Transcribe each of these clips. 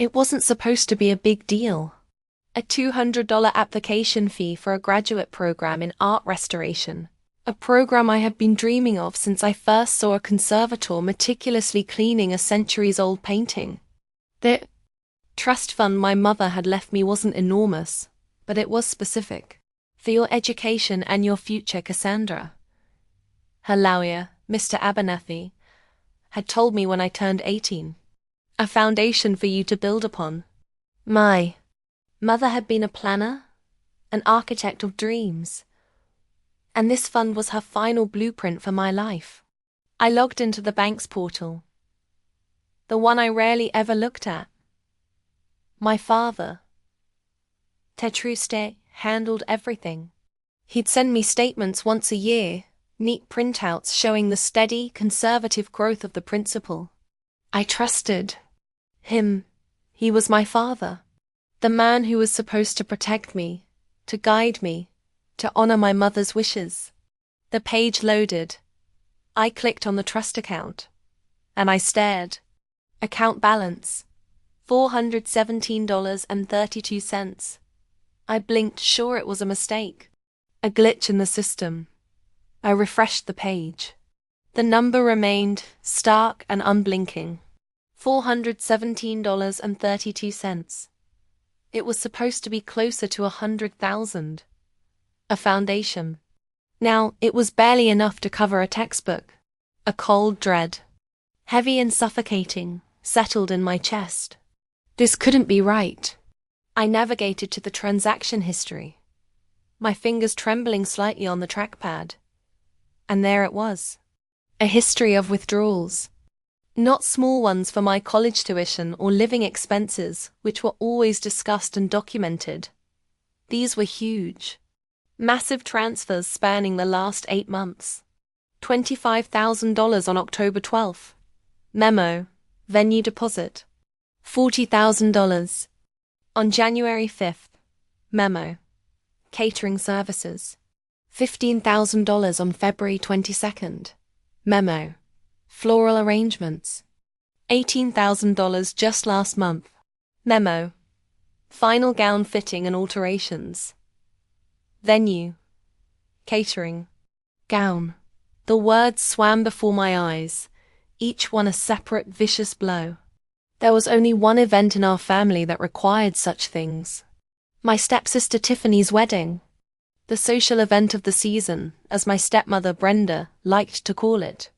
It wasn't supposed to be a big deal. A $200 application fee for a graduate program in art restoration. A program I had been dreaming of since I first saw a conservator meticulously cleaning a centuries-old painting. The trust fund my mother had left me wasn't enormous, but it was specific. For your education and your future, Cassandra. Her lawyer, Mr. Abernathy, had told me when I turned 18. A foundation for you to build upon. My mother had been a planner, an architect of dreams, and this fund was her final blueprint for my life. I logged into the bank's portal, the one I rarely ever looked at. My father, Tetruste, handled everything. He'd send me statements once a year, neat printouts showing the steady, conservative growth of the principal. I trusted him. He was my father, the man who was supposed to protect me, to guide me, to honor my mother's wishes. The page loaded. I clicked on the trust account, and I stared. Account balance, $417.32. I blinked, sure it was a mistake. A glitch in the system. I refreshed the page. The number remained stark and unblinking. $417.32. It was supposed to be closer to 100,000. A foundation. Now, it was barely enough to cover a textbook. A cold dread, heavy and suffocating, settled in my chest. This couldn't be right. I navigated to the transaction history, my fingers trembling slightly on the trackpad. And there it was. A history of withdrawals. Not small ones for my college tuition or living expenses, which were always discussed and documented. These were huge. Massive transfers spanning the last 8 months. $25,000 on October 12th. Memo. Venue deposit. $40,000. On January 5th. Memo. Catering services. $15,000 on February 22nd. Memo. Floral arrangements. $18,000 just last month. Memo. Final gown fitting and alterations. Venue. Catering. Gown. The words swam before my eyes, each one a separate vicious blow. There was only one event in our family that required such things. My stepsister Tiffany's wedding. The social event of the season, as my stepmother Brenda liked to call it.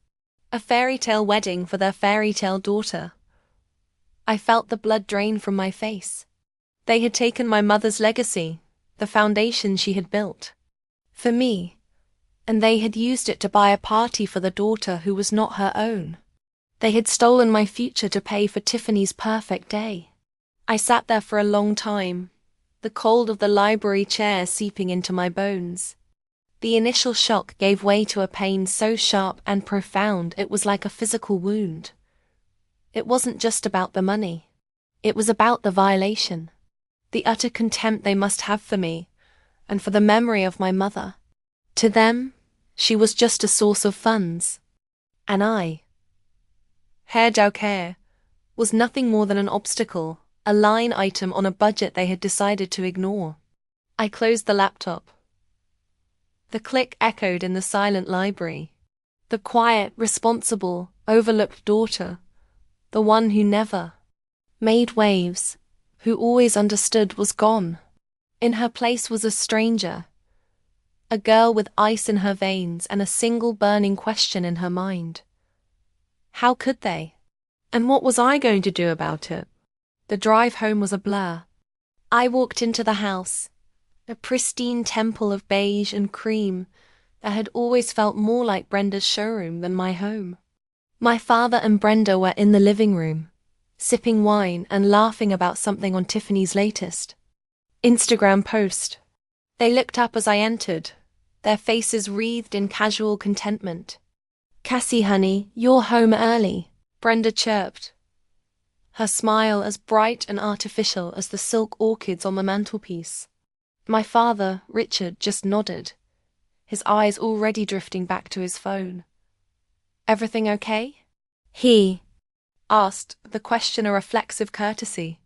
A fairy tale wedding for their fairy tale daughter. I felt the blood drain from my face. They had taken my mother's legacy, the foundation she had built, for me, and they had used it to buy a party for the daughter who was not her own. They had stolen my future to pay for Tiffany's perfect day. I sat there for a long time, the cold of the library chair seeping into my bones. The initial shock gave way to a pain so sharp and profound it was like a physical wound. It wasn't just about the money. It was about the violation. The utter contempt they must have for me, and for the memory of my mother. To them, she was just a source of funds. And I, Herr Daucaire, was nothing more than an obstacle, a line item on a budget they had decided to ignore. I closed the laptop. The click echoed in the silent library. The quiet, responsible, overlooked daughter, the one who never made waves, who always understood, was gone. In her place was a stranger, a girl with ice in her veins and a single burning question in her mind. How could they? And what was I going to do about it? The drive home was a blur. I walked into the house, a pristine temple of beige and cream that had always felt more like Brenda's showroom than my home. My father and Brenda were in the living room, sipping wine and laughing about something on Tiffany's latest Instagram post. They looked up as I entered, their faces wreathed in casual contentment. "Cassie, honey, you're home early," Brenda chirped, her smile as bright and artificial as the silk orchids on the mantelpiece. My father, Richard, just nodded, his eyes already drifting back to his phone. "Everything okay?" he asked, the question a reflexive courtesy.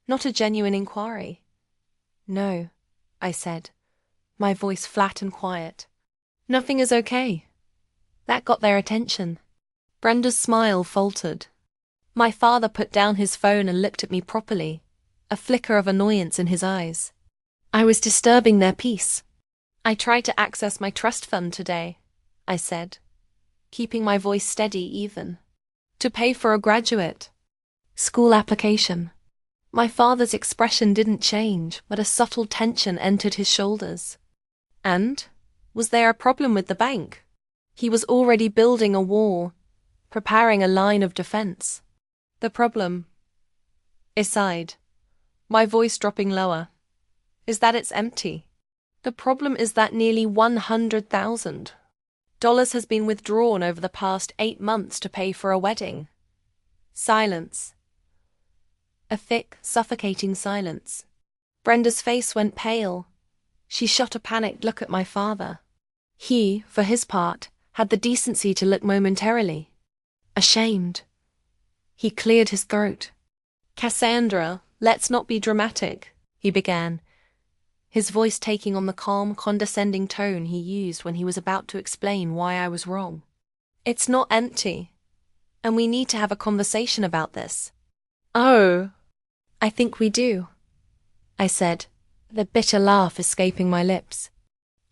not a genuine inquiry. No, I said, my voice flat and quiet. Nothing is okay. That got their attention. Brenda's smile faltered. My father put down his phone and looked at me properly, a flicker of annoyance in his eyes. I was disturbing their peace. I tried to access my trust fund today, I said, keeping my voice steady even. To pay for a graduate school application. My father's expression didn't change, but a subtle tension entered his shoulders. And? Was there a problem with the bank? He was already building a wall, preparing a line of defense. The problem, aside, my voice dropping lower, is that it's empty. The problem is that nearly $100,000 has been withdrawn over the past 8 months to pay for a wedding. Silence. A thick, suffocating silence. Brenda's face went pale. She shot a panicked look at my father. He, for his part, had the decency to look momentarily ashamed. He cleared his throat. Cassandra, let's not be dramatic, he began, his voice taking on the calm, condescending tone he used when he was about to explain why I was wrong. It's not empty, and we need to have a conversation about this. Oh, I think we do, I said, the bitter laugh escaping my lips.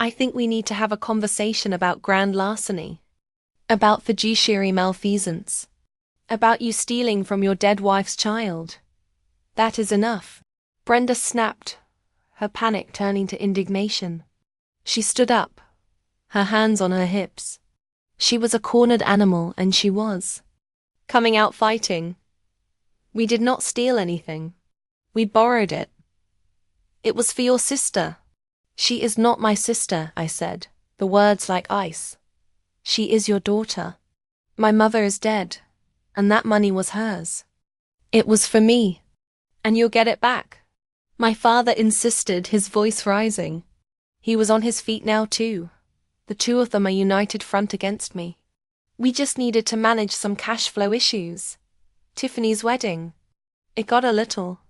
I think we need to have a conversation about grand larceny, about fiduciary malfeasance, about you stealing from your dead wife's child. That is enough. Brenda snapped, her panic turning to indignation. She stood up, her hands on her hips. She was a cornered animal, and she was coming out fighting. We did not steal anything. We borrowed it. It was for your sister. She is not my sister, I said, the words like ice. She is your daughter. My mother is dead, and that money was hers. It was for me, and you'll get it back. My father insisted, his voice rising. He was on his feet now too. The two of them are united front against me. We just needed to manage some cash flow issues. Tiffany's wedding. It got a little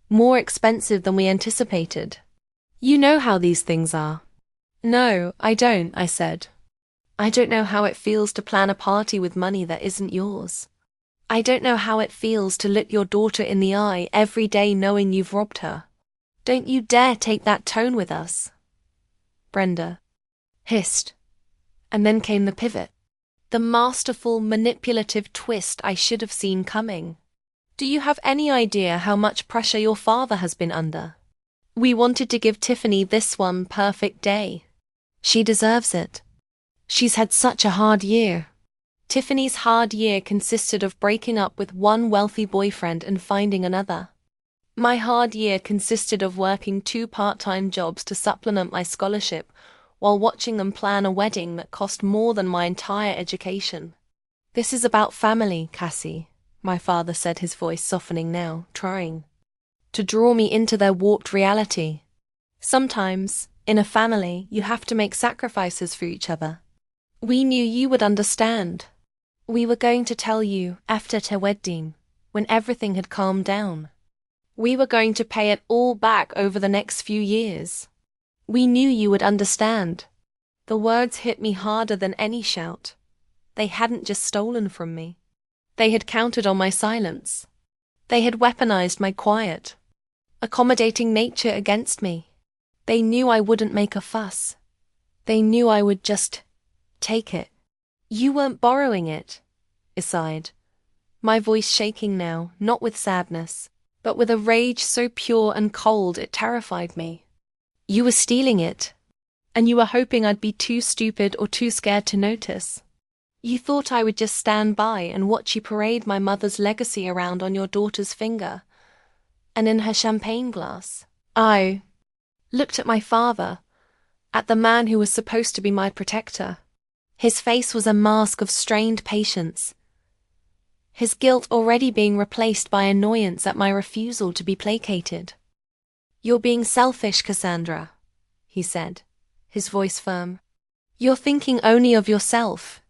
more expensive than we anticipated. You know how these things are. No, I don't, I said. I don't know how it feels to plan a party with money that isn't yours. I don't know how it feels to look your daughter in the eye every day knowing you've robbed her. Don't you dare take that tone with us. Brenda hissed. And then came the pivot. The masterful, manipulative twist I should have seen coming. Do you have any idea how much pressure your father has been under? We wanted to give Tiffany this one perfect day. She deserves it. She's had such a hard year. Tiffany's hard year consisted of breaking up with one wealthy boyfriend and finding another. My hard year consisted of working 2 part-time jobs to supplement my scholarship while watching them plan a wedding that cost more than my entire education. This is about family, Cassie, my father said, his voice softening now, trying to draw me into their warped reality. Sometimes, in a family, you have to make sacrifices for each other. We knew you would understand. We were going to tell you after the wedding, when everything had calmed down. We were going to pay it all back over the next few years. We knew you would understand. The words hit me harder than any shout. They hadn't just stolen from me. They had counted on my silence. They had weaponized my quiet, accommodating nature against me. They knew I wouldn't make a fuss. They knew I would just take it. You weren't borrowing it, aside, my voice shaking now, not with sadness, but with a rage so pure and cold it terrified me. You were stealing it, and you were hoping I'd be too stupid or too scared to notice. You thought I would just stand by and watch you parade my mother's legacy around on your daughter's finger, and in her champagne glass. I looked at my father, at the man who was supposed to be my protector. His face was a mask of strained patience, his guilt already being replaced by annoyance at my refusal to be placated. You're being selfish, Cassandra, he said, his voice firm. You're thinking only of yourself.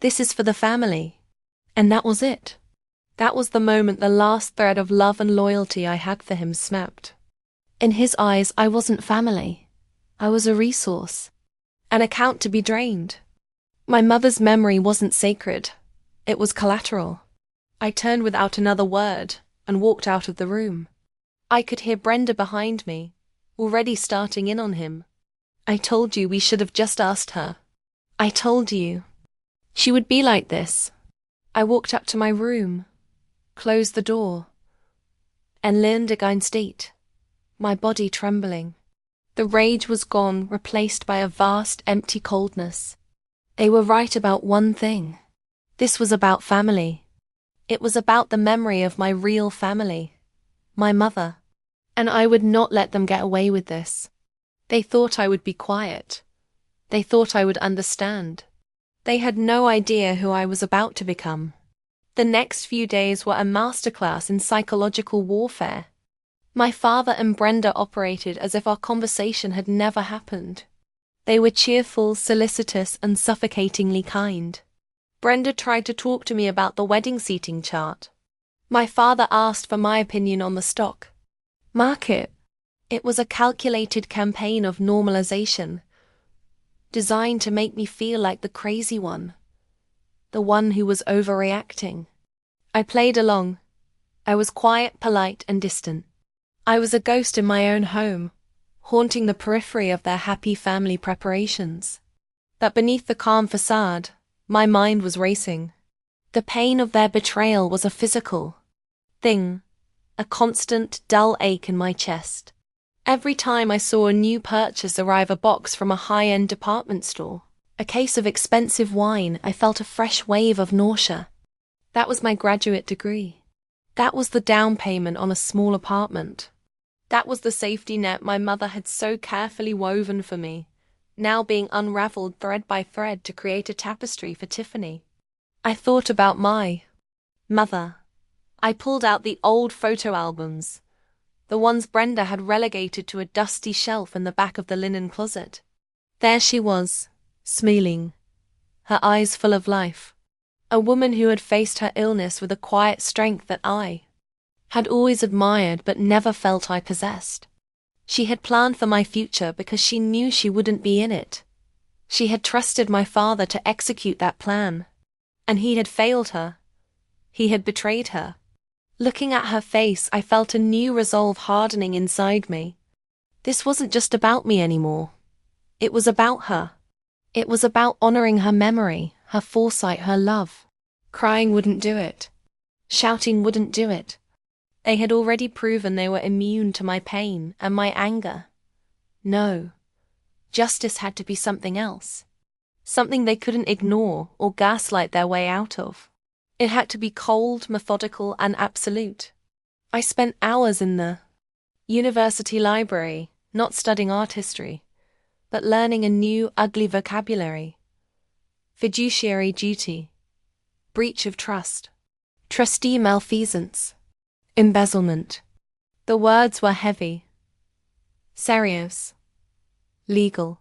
This is for the family. And that was it. That was the moment the last thread of love and loyalty I had for him snapped. In his eyes, I wasn't family. I was a resource. An account to be drained. My mother's memory wasn't sacred. It was collateral. I turned without another word and walked out of the room. I could hear Brenda behind me, already starting in on him. I told you we should have just asked her. I told you. She would be like this. I walked up to my room, closed the door, and leaned against it, my body trembling. The rage was gone, replaced by a vast, empty coldness. They were right about one thing. This was about family. It was about the memory of my real family, my mother. And I would not let them get away with this. They thought I would be quiet. They thought I would understand. They had no idea who I was about to become. The next few days were a masterclass in psychological warfare. My father and Brenda operated as if our conversation had never happened. They were cheerful, solicitous, and suffocatingly kind. Brenda tried to talk to me about the wedding seating chart. My father asked for my opinion on the stock market. It was a calculated campaign of normalization, designed to make me feel like the crazy one, the one who was overreacting. I played along. I was quiet, polite, and distant. I was a ghost in my own home, haunting the periphery of their happy family preparations. But beneath the calm facade, my mind was racing. The pain of their betrayal was a physical thing, a constant, dull ache in my chest. Every time I saw a new purchase arrive, a box from a high-end department store, a case of expensive wine, I felt a fresh wave of nausea. That was my graduate degree. That was the down payment on a small apartment. That was the safety net my mother had so carefully woven for me, now being unraveled thread by thread to create a tapestry for Tiffany. I thought about my mother. I pulled out the old photo albums, the ones Brenda had relegated to a dusty shelf in the back of the linen closet. There she was, smiling, her eyes full of life. A woman who had faced her illness with a quiet strength that I had always admired but never felt I possessed. She had planned for my future because she knew she wouldn't be in it. She had trusted my father to execute that plan. And he had failed her. He had betrayed her. Looking at her face, I felt a new resolve hardening inside me. This wasn't just about me anymore. It was about her. It was about honoring her memory, her foresight, her love. Crying wouldn't do it. Shouting wouldn't do it. They had already proven they were immune to my pain and my anger. No. Justice had to be something else. Something they couldn't ignore or gaslight their way out of. It had to be cold, methodical, and absolute. I spent hours in the university library, not studying art history, but learning a new, ugly vocabulary. Fiduciary duty. Breach of trust. Trustee malfeasance. Embezzlement. The words were heavy. Serious. Legal.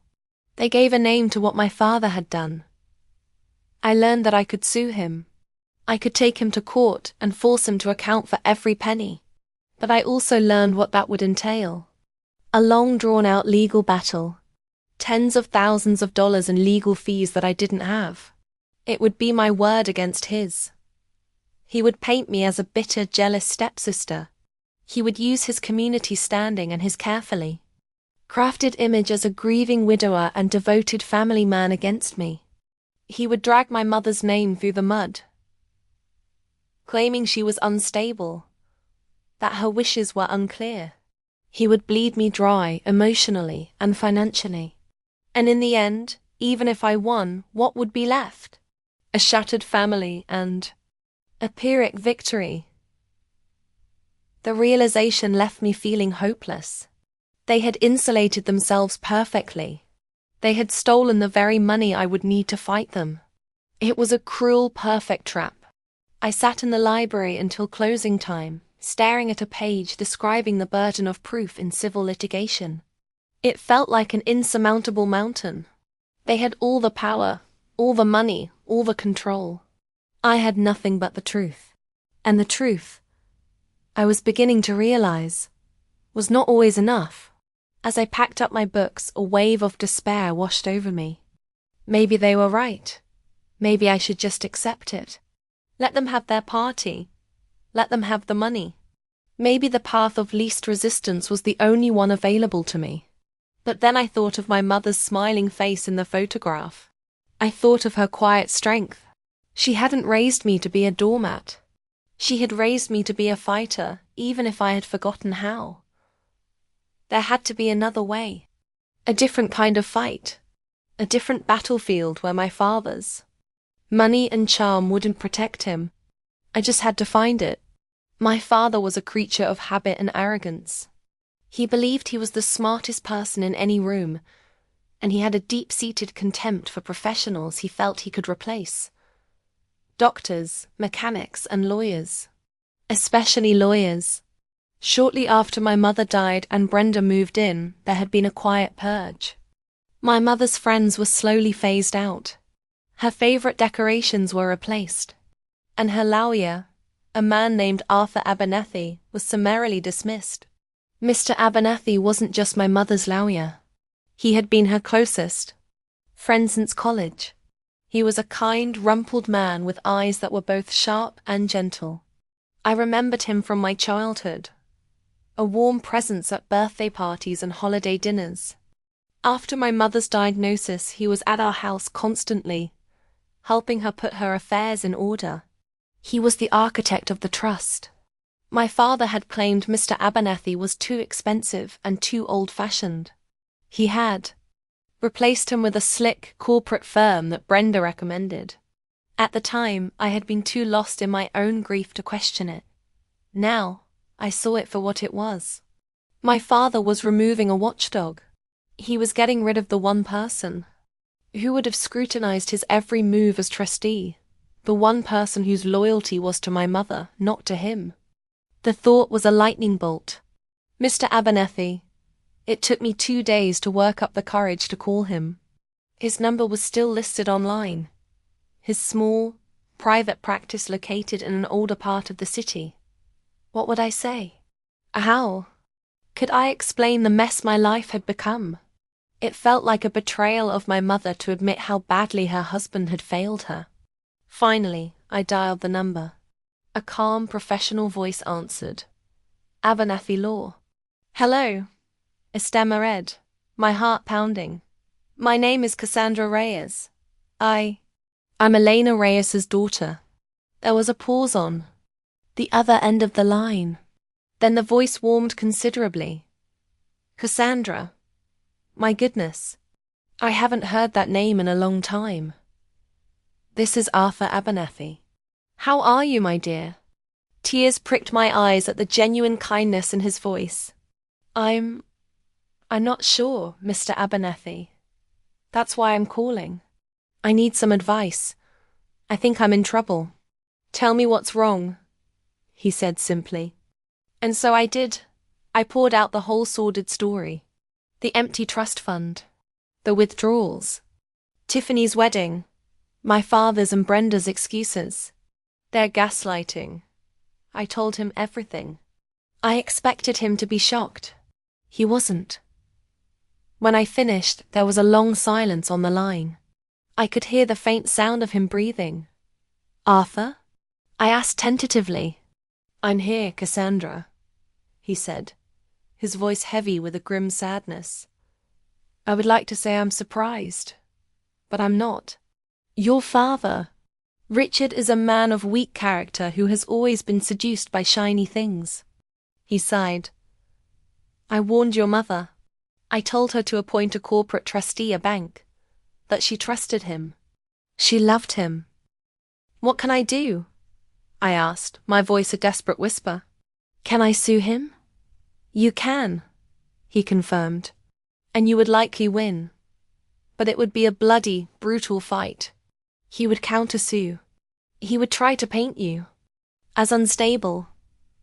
They gave a name to what my father had done. I learned that I could sue him. I could take him to court and force him to account for every penny. But I also learned what that would entail. A long drawn-out legal battle. Tens of thousands of dollars in legal fees that I didn't have. It would be my word against his. He would paint me as a bitter, jealous stepsister. He would use his community standing and his carefully crafted image as a grieving widower and devoted family man against me. He would drag my mother's name through the mud, claiming she was unstable, that her wishes were unclear. He would bleed me dry emotionally and financially. And in the end, even if I won, what would be left? A shattered family and a Pyrrhic victory. The realization left me feeling hopeless. They had insulated themselves perfectly. They had stolen the very money I would need to fight them. It was a cruel, perfect trap. I sat in the library until closing time, staring at a page describing the burden of proof in civil litigation. It felt like an insurmountable mountain. They had all the power, all the money, all the control. I had nothing but the truth. And the truth, I was beginning to realize, was not always enough. As I packed up my books, a wave of despair washed over me. Maybe they were right. Maybe I should just accept it. Let them have their party. Let them have the money. Maybe the path of least resistance was the only one available to me. But then I thought of my mother's smiling face in the photograph. I thought of her quiet strength. She hadn't raised me to be a doormat. She had raised me to be a fighter, even if I had forgotten how. There had to be another way. A different kind of fight. A different battlefield where my father's money and charm wouldn't protect him. I just had to find it. My father was a creature of habit and arrogance. He believed he was the smartest person in any room, and he had a deep-seated contempt for professionals he felt he could replace. Doctors, mechanics, and lawyers. Especially lawyers. Shortly after my mother died and Brenda moved in, there had been a quiet purge. My mother's friends were slowly phased out. Her favorite decorations were replaced. And her lawyer, a man named Arthur Abernethy, was summarily dismissed. Mr. Abernethy wasn't just my mother's lawyer. He had been her closest friend since college. He was a kind, rumpled man with eyes that were both sharp and gentle. I remembered him from my childhood. A warm presence at birthday parties and holiday dinners. After my mother's diagnosis, he was at our house constantly, helping her put her affairs in order. He was the architect of the trust. My father had claimed Mr. Abernethy was too expensive and too old-fashioned. He had replaced him with a slick corporate firm that Brenda recommended. At the time, I had been too lost in my own grief to question it. Now, I saw it for what it was. My father was removing a watchdog. He was getting rid of the one person who would have scrutinized his every move as trustee, the one person whose loyalty was to my mother, not to him. The thought was a lightning bolt. Mr. Abernethy. It took me 2 days to work up the courage to call him. His number was still listed online. His small, private practice located in an older part of the city. What would I say? How could I explain the mess my life had become? It felt like a betrayal of my mother to admit how badly her husband had failed her. Finally, I dialed the number. A calm, professional voice answered. Abernethy Law. Hello. Estema Ed. My heart pounding. My name is Cassandra Reyes. I'm Elena Reyes's daughter. There was a pause on the other end of the line. Then the voice warmed considerably. Cassandra. My goodness. I haven't heard that name in a long time. This is Arthur Abernethy. How are you, my dear? Tears pricked my eyes at the genuine kindness in his voice. I'm not sure, Mr. Abernethy. That's why I'm calling. I need some advice. I think I'm in trouble. Tell me what's wrong, he said simply. And so I did. I poured out the whole sordid story. The empty trust fund. The withdrawals. Tiffany's wedding. My father's and Brenda's excuses. Their gaslighting. I told him everything. I expected him to be shocked. He wasn't. When I finished, there was a long silence on the line. I could hear the faint sound of him breathing. Arthur? I asked tentatively. I'm here, Cassandra, he said, his voice heavy with a grim sadness. I would like to say I'm surprised, but I'm not. Your father. Richard is a man of weak character who has always been seduced by shiny things. He sighed. I warned your mother. I told her to appoint a corporate trustee, a bank, that she trusted him. She loved him. What can I do? I asked, my voice a desperate whisper. Can I sue him? You can, he confirmed, and you would likely win. But it would be a bloody, brutal fight. He would countersue. He would try to paint you as unstable.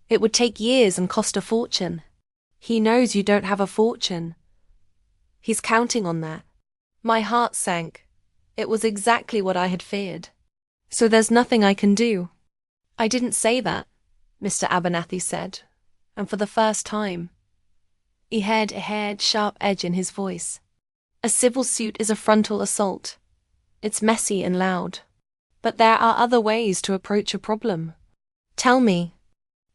It would take years and cost a fortune. He knows you don't have a fortune. He's counting on that. My heart sank. It was exactly what I had feared. So there's nothing I can do. I didn't say that. Mr. Abernathy said, and for the first time, he had a hard, sharp edge in his voice. A civil suit is a frontal assault. It's messy and loud. But there are other ways to approach a problem. Tell me,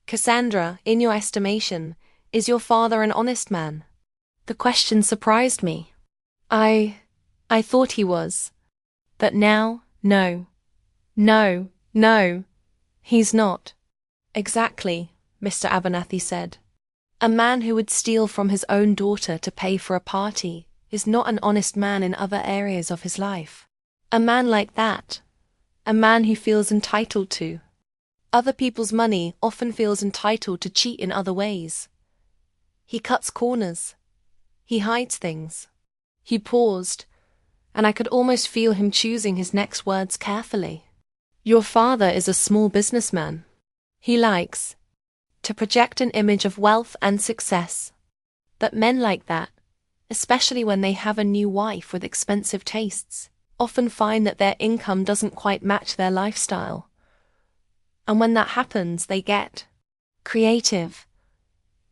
Cassandra, in your estimation, is your father an honest man? The question surprised me. I thought he was. But now, no. No, he's not. Exactly, Mr. Abernathy said. A man who would steal from his own daughter to pay for a party is not an honest man in other areas of his life. A man like that, a man who feels entitled to other people's money, often feels entitled to cheat in other ways. He cuts corners. He hides things. He paused, and I could almost feel him choosing his next words carefully. Your father is a small businessman. He likes to project an image of wealth and success. But men like that, especially when they have a new wife with expensive tastes, often find that their income doesn't quite match their lifestyle. And when that happens, they get creative,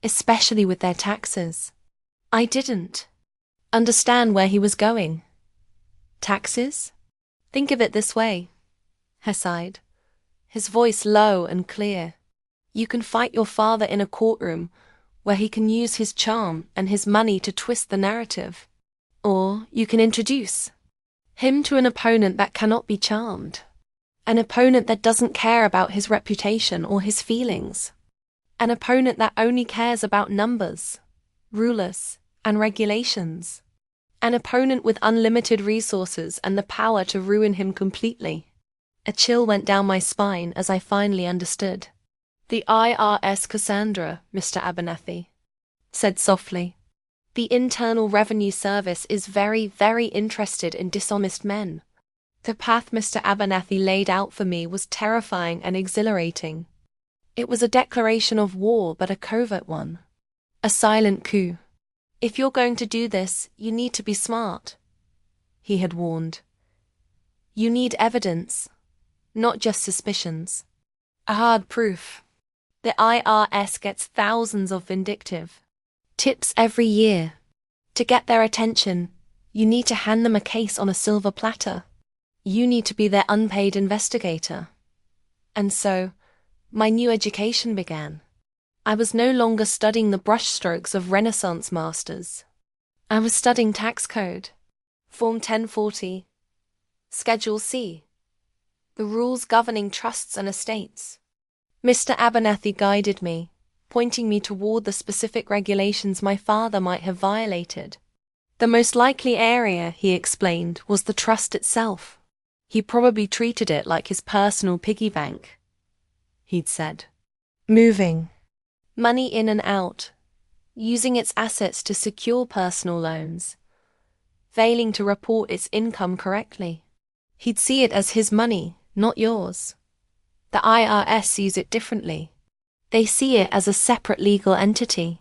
especially with their taxes. I didn't understand where he was going. Taxes? Think of it this way, he sighed, his voice low and clear. You can fight your father in a courtroom where he can use his charm and his money to twist the narrative. Or you can introduce him to an opponent that cannot be charmed. An opponent that doesn't care about his reputation or his feelings. An opponent that only cares about numbers, rulers, and regulations. An opponent with unlimited resources and the power to ruin him completely. A chill went down my spine as I finally understood. The IRS Cassandra, Mr. Abernathy said softly. The Internal Revenue Service is very, very interested in dishonest men. The path Mr. Abernathy laid out for me was terrifying and exhilarating. It was a declaration of war, but a covert one. A silent coup. If you're going to do this, you need to be smart, he had warned. You need evidence, not just suspicions. A hard proof. The IRS gets thousands of vindictive tips every year. To get their attention, you need to hand them a case on a silver platter. You need to be their unpaid investigator. And so, my new education began. I was no longer studying the brushstrokes of Renaissance masters. I was studying tax code, Form 1040, Schedule C, the rules governing trusts and estates. Mr. Abernathy guided me, pointing me toward the specific regulations my father might have violated. The most likely area, he explained, was the trust itself. He probably treated it like his personal piggy bank, he'd said. Moving money in and out, using its assets to secure personal loans, failing to report its income correctly. He'd see it as his money, not yours. The IRS sees it differently. They see it as a separate legal entity,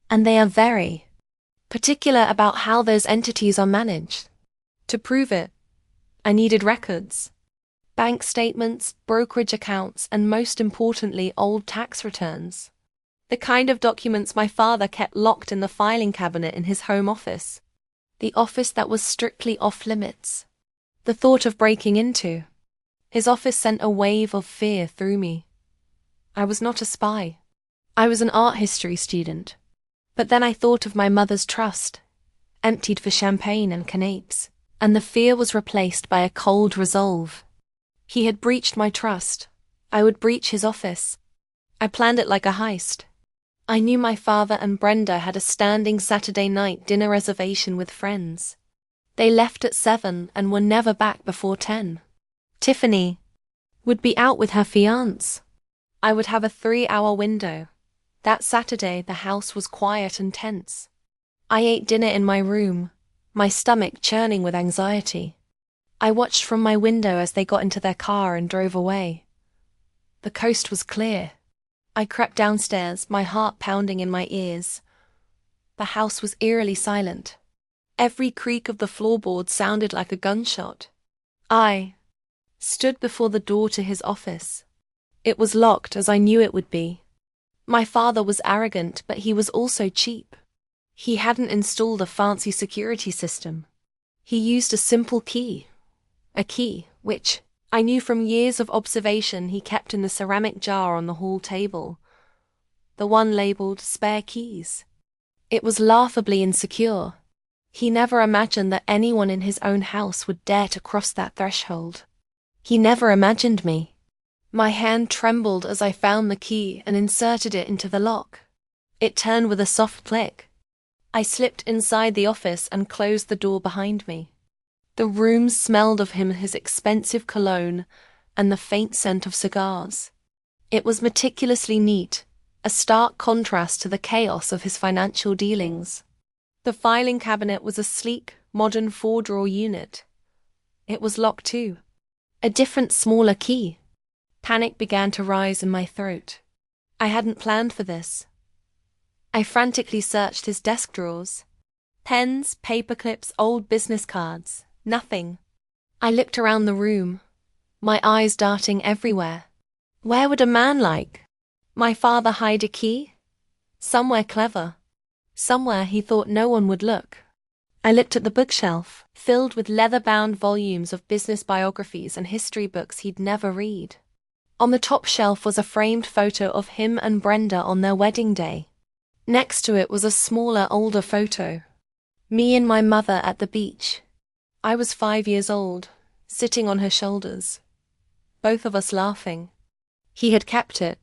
and they are very particular about how those entities are managed. To prove it, I needed records, bank statements, brokerage accounts, and most importantly, old tax returns. The kind of documents my father kept locked in the filing cabinet in his home office. The office that was strictly off limits. The thought of breaking into his office sent a wave of fear through me. I was not a spy. I was an art history student. But then I thought of my mother's trust, emptied for champagne and canapes, and the fear was replaced by a cold resolve. He had breached my trust. I would breach his office. I planned it like a heist. I knew my father and Brenda had a standing Saturday night dinner reservation with friends. They left at 7 and were never back before 10. Tiffany would be out with her fiancé. I would have a 3-hour window. That Saturday the house was quiet and tense. I ate dinner in my room, my stomach churning with anxiety. I watched from my window as they got into their car and drove away. The coast was clear. I crept downstairs, my heart pounding in my ears. The house was eerily silent. Every creak of the floorboard sounded like a gunshot. I stood before the door to his office. It was locked, as I knew it would be. My father was arrogant, but he was also cheap. He hadn't installed a fancy security system. He used a simple key. A key, which, I knew from years of observation, he kept in the ceramic jar on the hall table. The one labelled spare keys. It was laughably insecure. He never imagined that anyone in his own house would dare to cross that threshold. He never imagined me. My hand trembled as I found the key and inserted it into the lock. It turned with a soft click. I slipped inside the office and closed the door behind me. The room smelled of his expensive cologne and the faint scent of cigars. It was meticulously neat, a stark contrast to the chaos of his financial dealings. The filing cabinet was a sleek, modern 4-drawer unit. It was locked too. A different, smaller key. Panic began to rise in my throat. I hadn't planned for this. I frantically searched his desk drawers. Pens, paper clips, old business cards. Nothing. I looked around the room, my eyes darting everywhere. Where would a man like my father hide a key? Somewhere clever. Somewhere he thought no one would look. I looked at the bookshelf, filled with leather-bound volumes of business biographies and history books he'd never read. On the top shelf was a framed photo of him and Brenda on their wedding day. Next to it was a smaller, older photo. Me and my mother at the beach. I was 5 years old, sitting on her shoulders. Both of us laughing. He had kept it.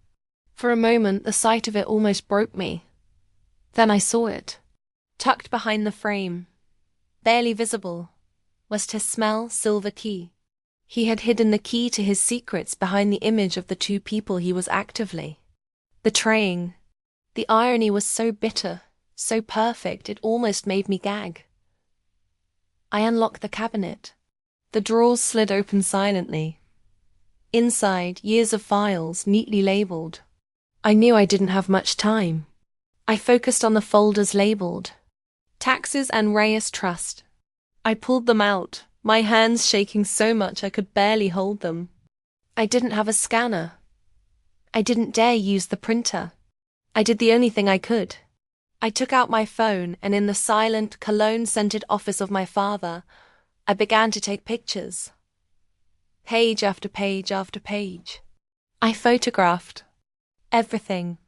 For a moment, the sight of it almost broke me. Then I saw it. Tucked behind the frame, barely visible, was his silver key. He had hidden the key to his secrets behind the image of the two people he was actively betraying. The irony was so bitter, so perfect, it almost made me gag. I unlocked the cabinet. The drawers slid open silently. Inside, years of files, neatly labelled. I knew I didn't have much time. I focused on the folders labelled Taxes and Reyes Trust. I pulled them out, my hands shaking so much I could barely hold them. I didn't have a scanner. I didn't dare use the printer. I did the only thing I could. I took out my phone and in the silent, cologne-scented office of my father, I began to take pictures. Page after page after page. I photographed everything.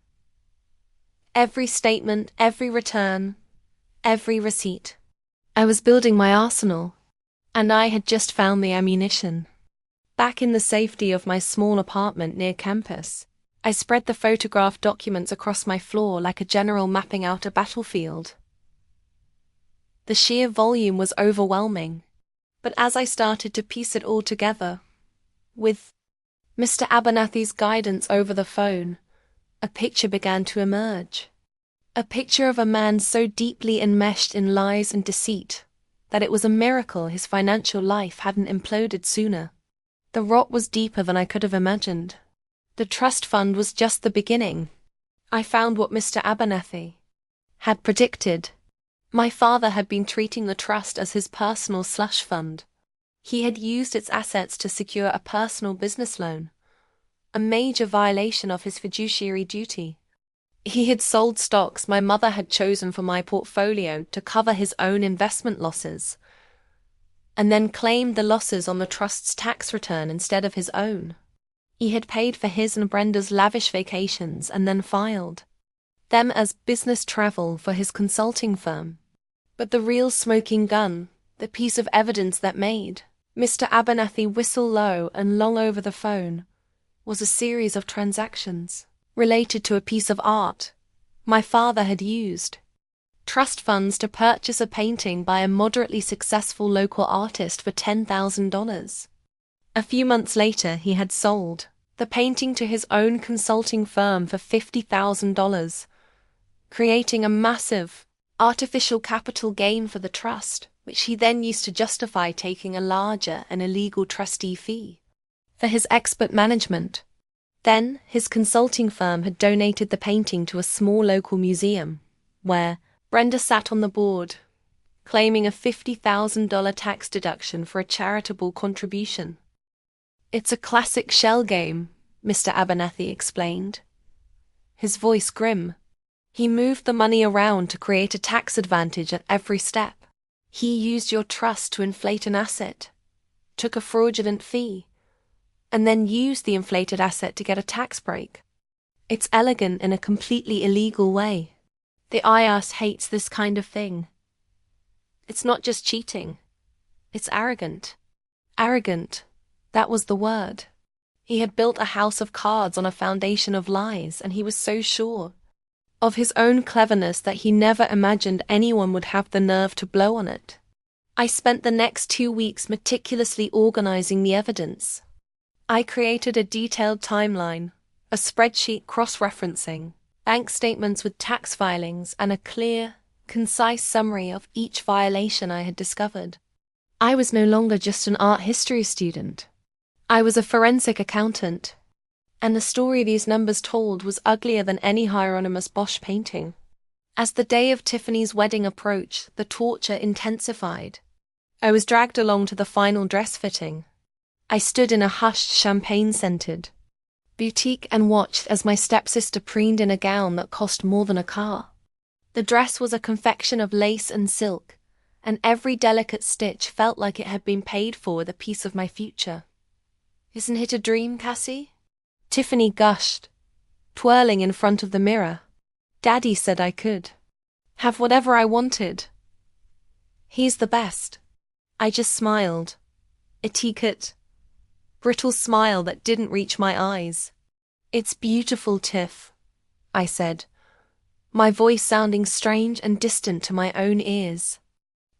Every statement, every return, every receipt. I was building my arsenal, and I had just found the ammunition. Back in the safety of my small apartment near campus, I spread the photographed documents across my floor like a general mapping out a battlefield. The sheer volume was overwhelming, but as I started to piece it all together, with Mr. Abernathy's guidance over the phone, a picture began to emerge. A picture of a man so deeply enmeshed in lies and deceit that it was a miracle his financial life hadn't imploded sooner. The rot was deeper than I could have imagined. The trust fund was just the beginning. I found what Mr. Abernathy had predicted. My father had been treating the trust as his personal slush fund. He had used its assets to secure a personal business loan, a major violation of his fiduciary duty. He had sold stocks my mother had chosen for my portfolio to cover his own investment losses, and then claimed the losses on the trust's tax return instead of his own. He had paid for his and Brenda's lavish vacations and then filed them as business travel for his consulting firm. But the real smoking gun, the piece of evidence that made Mr. Abernathy whistle low and long over the phone, was a series of transactions related to a piece of art my father had used trust funds to purchase a painting by a moderately successful local artist for $10,000. A few months later, he had sold the painting to his own consulting firm for $50,000, creating a massive, artificial capital gain for the trust, which he then used to justify taking a larger and illegal trustee fee for his expert management. Then, his consulting firm had donated the painting to a small local museum, where Brenda sat on the board, claiming a $50,000 tax deduction for a charitable contribution. It's a classic shell game, Mr. Abernathy explained, his voice grim. He moved the money around to create a tax advantage at every step. He used your trust to inflate an asset, took a fraudulent fee, and then used the inflated asset to get a tax break. It's elegant in a completely illegal way. The IRS hates this kind of thing. It's not just cheating. It's arrogant. Arrogant. That was the word. He had built a house of cards on a foundation of lies, and he was so sure of his own cleverness that he never imagined anyone would have the nerve to blow on it. I spent the next 2 weeks meticulously organizing the evidence. I created a detailed timeline, a spreadsheet cross-referencing, bank statements with tax filings, and a clear, concise summary of each violation I had discovered. I was no longer just an art history student. I was a forensic accountant, and the story these numbers told was uglier than any Hieronymus Bosch painting. As the day of Tiffany's wedding approached, the torture intensified. I was dragged along to the final dress fitting. I stood in a hushed, champagne-scented boutique and watched as my stepsister preened in a gown that cost more than a car. The dress was a confection of lace and silk, and every delicate stitch felt like it had been paid for with a piece of my future. "Isn't it a dream, Cassie?" Tiffany gushed, twirling in front of the mirror. "Daddy said I could have whatever I wanted. He's the best." I just smiled. A delicate, brittle smile that didn't reach my eyes. "It's beautiful, Tiff," I said, my voice sounding strange and distant to my own ears.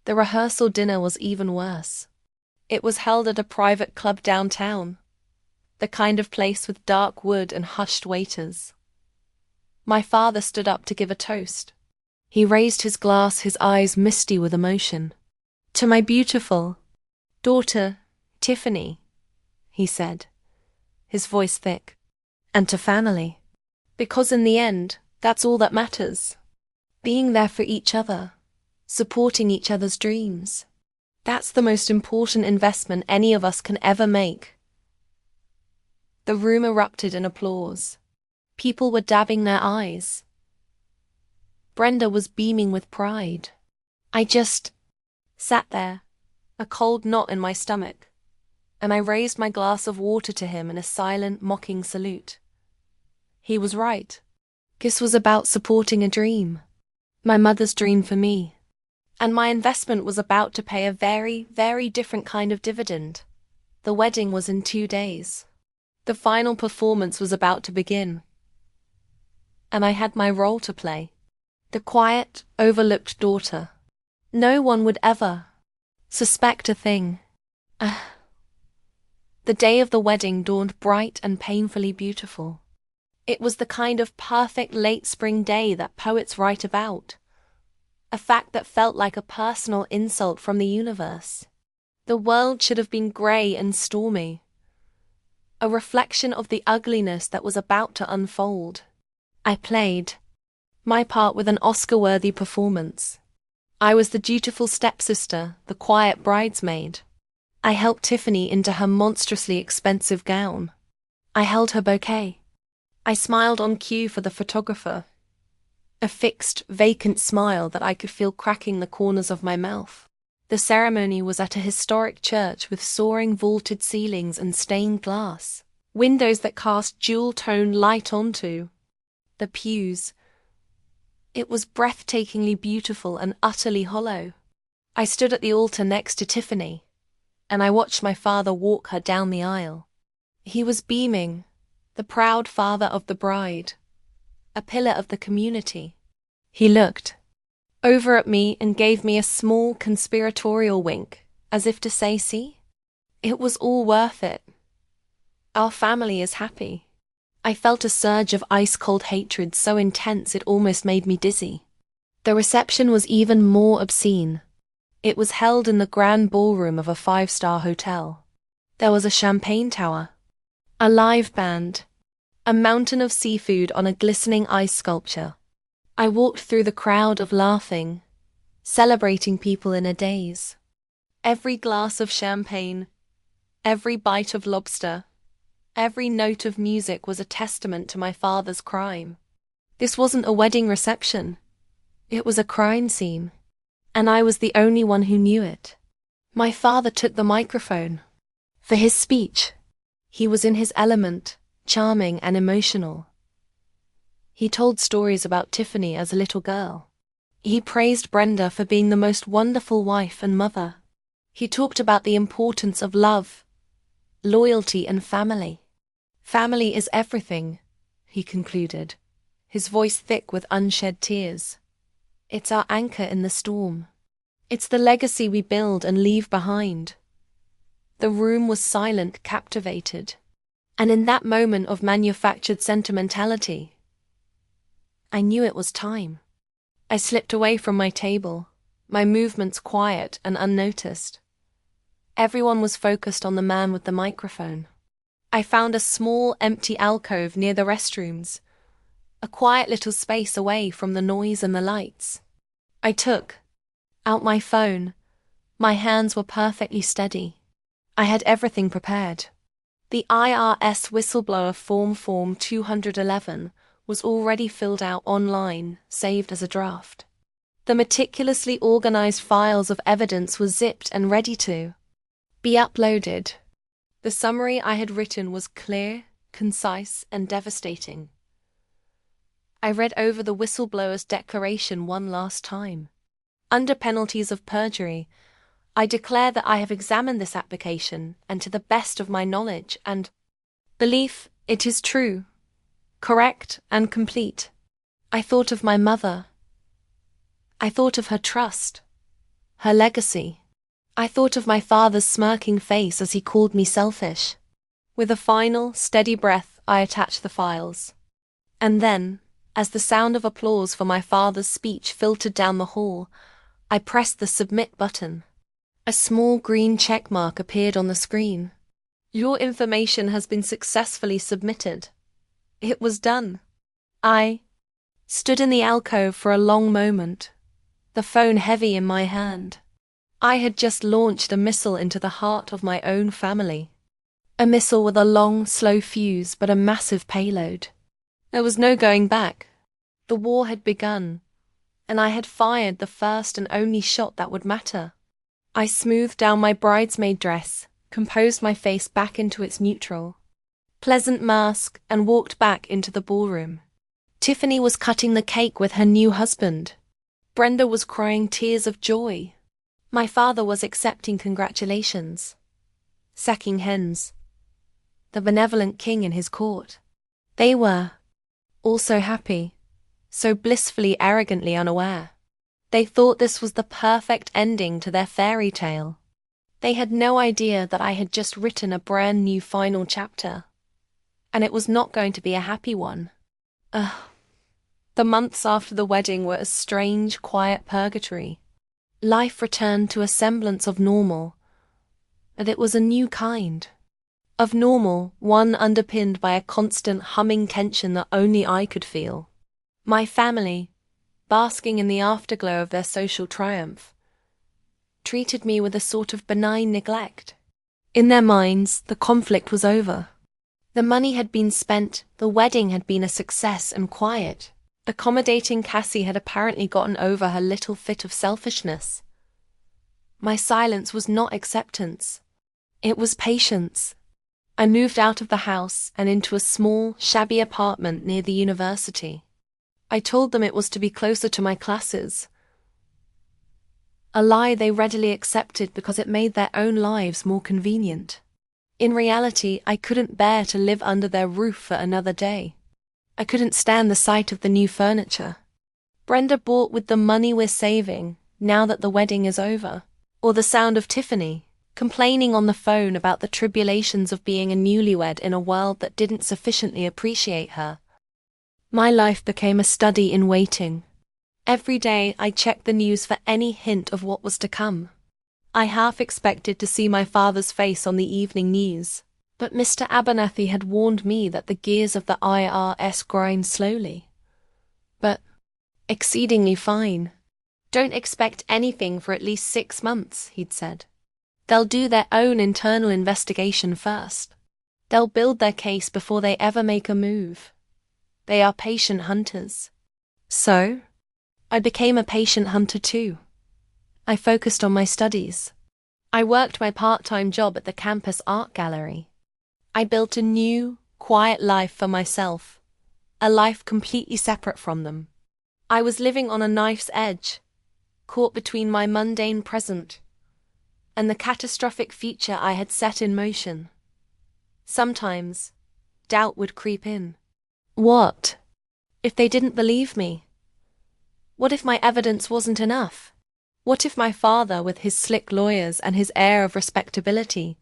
The rehearsal dinner was even worse. It was held at a private club downtown, the kind of place with dark wood and hushed waiters. My father stood up to give a toast. He raised his glass, his eyes misty with emotion. "To my beautiful daughter, Tiffany," he said, his voice thick, "and to family. Because in the end, that's all that matters. Being there for each other, supporting each other's dreams. That's the most important investment any of us can ever make." The room erupted in applause. People were dabbing their eyes. Brenda was beaming with pride. I just sat there, a cold knot in my stomach, and I raised my glass of water to him in a silent, mocking salute. He was right. This was about supporting a dream. My mother's dream for me. And my investment was about to pay a very, very different kind of dividend. The wedding was in 2 days. The final performance was about to begin. And I had my role to play. The quiet, overlooked daughter. No one would ever suspect a thing. The day of the wedding dawned bright and painfully beautiful. It was the kind of perfect late spring day that poets write about. A fact that felt like a personal insult from the universe. The world should have been grey and stormy. A reflection of the ugliness that was about to unfold. I played my part with an Oscar-worthy performance. I was the dutiful stepsister, the quiet bridesmaid. I helped Tiffany into her monstrously expensive gown. I held her bouquet. I smiled on cue for the photographer. A fixed, vacant smile that I could feel cracking the corners of my mouth. The ceremony was at a historic church with soaring vaulted ceilings and stained glass. Windows that cast jewel-toned light onto the pews. It was breathtakingly beautiful and utterly hollow. I stood at the altar next to Tiffany, and I watched my father walk her down the aisle. He was beaming, the proud father of the bride, a pillar of the community. He looked over at me and gave me a small conspiratorial wink, as if to say, "See? It was all worth it. Our family is happy." I felt a surge of ice-cold hatred so intense it almost made me dizzy. The reception was even more obscene. It was held in the grand ballroom of a 5-star hotel. There was a champagne tower, a live band, a mountain of seafood on a glistening ice sculpture. I walked through the crowd of laughing, celebrating people in a daze. Every glass of champagne, every bite of lobster, Every note of music was a testament to my father's crime. This wasn't a wedding reception. It was a crime scene. And I was the only one who knew it. My father took the microphone. For his speech. He was in his element, charming and emotional. He told stories about Tiffany as a little girl. He praised Brenda for being the most wonderful wife and mother. He talked about the importance of love, loyalty and family. Family is everything, he concluded, his voice thick with unshed tears. It's our anchor in the storm. It's the legacy we build and leave behind. The room was silent, captivated. And in that moment of manufactured sentimentality, I knew it was time. I slipped away from my table, my movements quiet and unnoticed. Everyone was focused on the man with the microphone. I found a small, empty alcove near the restrooms, a quiet little space away from the noise and the lights. I took out my phone. My hands were perfectly steady. I had everything prepared. The IRS whistleblower Form 211 was already filled out online, saved as a draft. The meticulously organized files of evidence were zipped and ready to be uploaded. The summary I had written was clear, concise, and devastating. I read over the whistleblower's declaration one last time. Under penalties of perjury, I declare that I have examined this application and to the best of my knowledge and belief it is true, correct, and complete. I thought of my mother. I thought of her trust, her legacy. I thought of my father's smirking face as he called me selfish. With a final, steady breath, I attached the files. And then, as the sound of applause for my father's speech filtered down the hall, I pressed the submit button. A small green check mark appeared on the screen. Your information has been successfully submitted. It was done. I stood in the alcove for a long moment, the phone heavy in my hand. I had just launched a missile into the heart of my own family. A missile with a long, slow fuse but a massive payload. There was no going back. The war had begun, and I had fired the first and only shot that would matter. I smoothed down my bridesmaid dress, composed my face back into its neutral, pleasant mask, and walked back into the ballroom. Tiffany was cutting the cake with her new husband. Brenda was crying tears of joy. My father was accepting congratulations, sacking hens, the benevolent king in his court. They were all so happy, so blissfully, arrogantly unaware. They thought this was the perfect ending to their fairy tale. They had no idea that I had just written a brand new final chapter, and it was not going to be a happy one. The months after the wedding were a strange, quiet purgatory. Life returned to a semblance of normal, but it was a new kind. Of normal, one underpinned by a constant humming tension that only I could feel. My family, basking in the afterglow of their social triumph, treated me with a sort of benign neglect. In their minds, the conflict was over. The money had been spent, the wedding had been a success and quiet. Accommodating Cassie had apparently gotten over her little fit of selfishness. My silence was not acceptance. It was patience. I moved out of the house and into a small, shabby apartment near the university. I told them it was to be closer to my classes. A lie they readily accepted because it made their own lives more convenient. In reality, I couldn't bear to live under their roof for another day. I couldn't stand the sight of the new furniture. Brenda bought with the money we're saving, now that the wedding is over. Or the sound of Tiffany, complaining on the phone about the tribulations of being a newlywed in a world that didn't sufficiently appreciate her. My life became a study in waiting. Every day I checked the news for any hint of what was to come. I half expected to see my father's face on the evening news. But Mr. Abernathy had warned me that the gears of the IRS grind slowly, but exceedingly fine. Don't expect anything for at least 6 months, he'd said. They'll do their own internal investigation first. They'll build their case before they ever make a move. They are patient hunters. So, I became a patient hunter too. I focused on my studies. I worked my part-time job at the campus art gallery. I built a new, quiet life for myself, a life completely separate from them. I was living on a knife's edge, caught between my mundane present and the catastrophic future I had set in motion. Sometimes, doubt would creep in. What if they didn't believe me? What if my evidence wasn't enough? What if my father, with his slick lawyers and his air of respectability,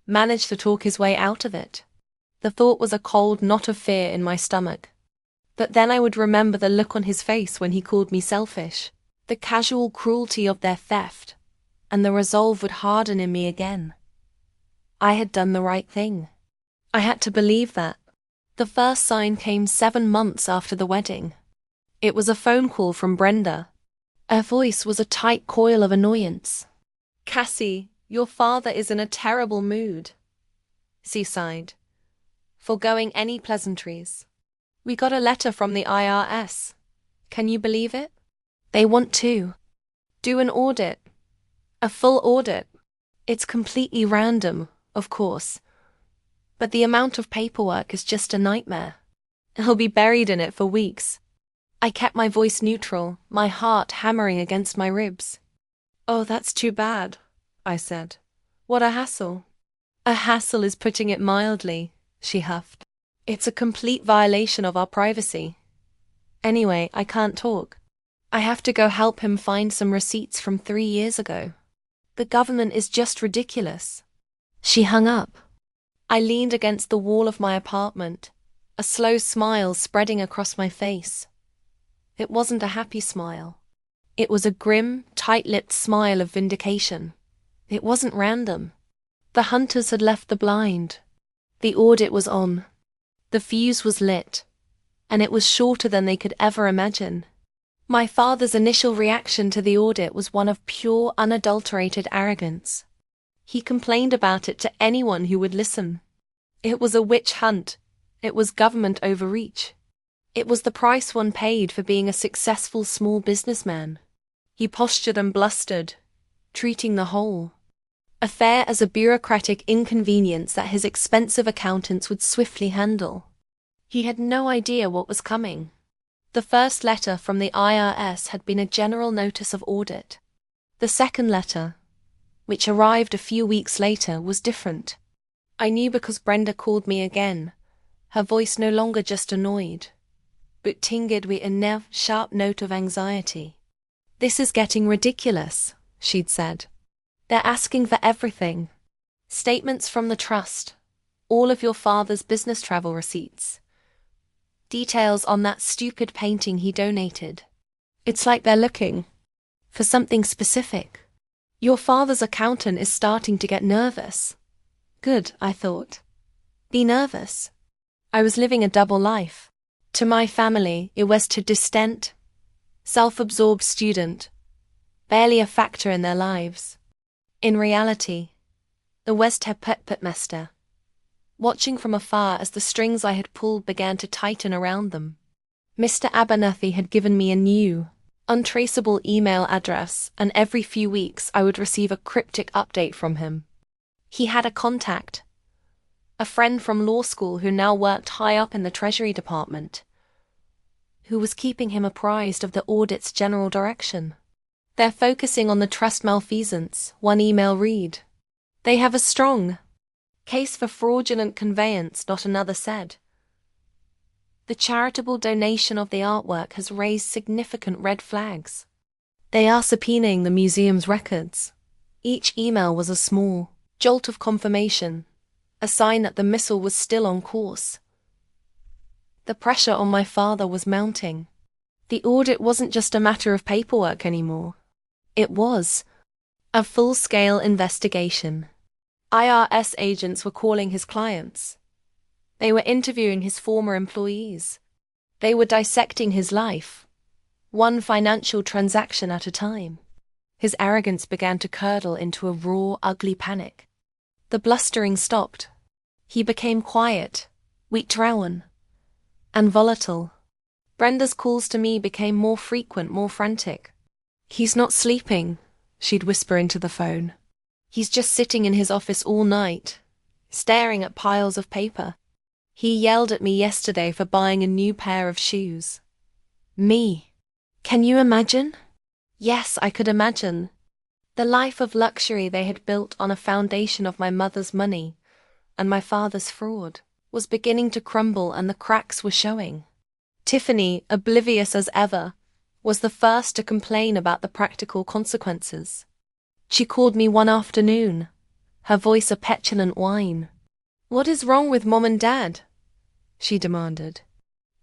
managed to talk his way out of it? The thought was a cold knot of fear in my stomach. But then I would remember the look on his face when he called me selfish, the casual cruelty of their theft, and the resolve would harden in me again. I had done the right thing. I had to believe that. The first sign came 7 months after the wedding. It was a phone call from Brenda. Her voice was a tight coil of annoyance. "Cassie, your father is in a terrible mood," she sighed, foregoing any pleasantries. "We got a letter from the IRS. Can you believe it? They want to do an audit. A full audit. It's completely random, of course. But the amount of paperwork is just a nightmare. He'll be buried in it for weeks." I kept my voice neutral, my heart hammering against my ribs. "Oh, that's too bad," I said. "What a hassle." "A hassle is putting it mildly," she huffed. "It's a complete violation of our privacy. Anyway, I can't talk. I have to go help him find some receipts from 3 years ago. The government is just ridiculous." She hung up. I leaned against the wall of my apartment, a slow smile spreading across my face. It wasn't a happy smile. It was a grim, tight-lipped smile of vindication. It wasn't random. The hunters had left the blind. The audit was on. The fuse was lit, and it was shorter than they could ever imagine. My father's initial reaction to the audit was one of pure, unadulterated arrogance. He complained about it to anyone who would listen. It was a witch hunt. It was government overreach. It was the price one paid for being a successful small businessman. He postured and blustered, treating the whole affair as a bureaucratic inconvenience that his expensive accountants would swiftly handle. He had no idea what was coming. The first letter from the IRS had been a general notice of audit. The second letter, which arrived a few weeks later, was different. I knew because Brenda called me again, her voice no longer just annoyed, but tinged with a sharp note of anxiety. "This is getting ridiculous," she'd said. "They're asking for everything. Statements from the trust, all of your father's business travel receipts, details on that stupid painting he donated. It's like they're looking for something specific." Your father's accountant is starting to get nervous. Good, I thought. Be nervous. I was living a double life. To my family, it was to distant, self-absorbed student, barely a factor in their lives. In reality, the West had putmester, watching from afar as the strings I had pulled began to tighten around them. Mr. Abernathy had given me a new, untraceable email address, and every few weeks I would receive a cryptic update from him. He had a contact, a friend from law school who now worked high up in the Treasury Department, who was keeping him apprised of the audit's general direction. "They're focusing on the trust malfeasance," one email read. "They have a strong case for fraudulent conveyance," not another said. "The charitable donation of the artwork has raised significant red flags. They are subpoenaing the museum's records." Each email was a small jolt of confirmation, a sign that the missile was still on course. The pressure on my father was mounting. The audit wasn't just a matter of paperwork anymore. It was a full-scale investigation. IRS agents were calling his clients. They were interviewing his former employees. They were dissecting his life, one financial transaction at a time. His arrogance began to curdle into a raw, ugly panic. The blustering stopped. He became quiet, withdrawn, and volatile. Brenda's calls to me became more frequent, more frantic. "He's not sleeping," she'd whisper into the phone. "He's just sitting in his office all night, staring at piles of paper. He yelled at me yesterday for buying a new pair of shoes." Me. Can you imagine? Yes, I could imagine. The life of luxury they had built on a foundation of my mother's money and my father's fraud was beginning to crumble, and the cracks were showing. Tiffany, oblivious as ever, was the first to complain about the practical consequences. She called me one afternoon, her voice a petulant whine. "What is wrong with Mom and Dad?" she demanded.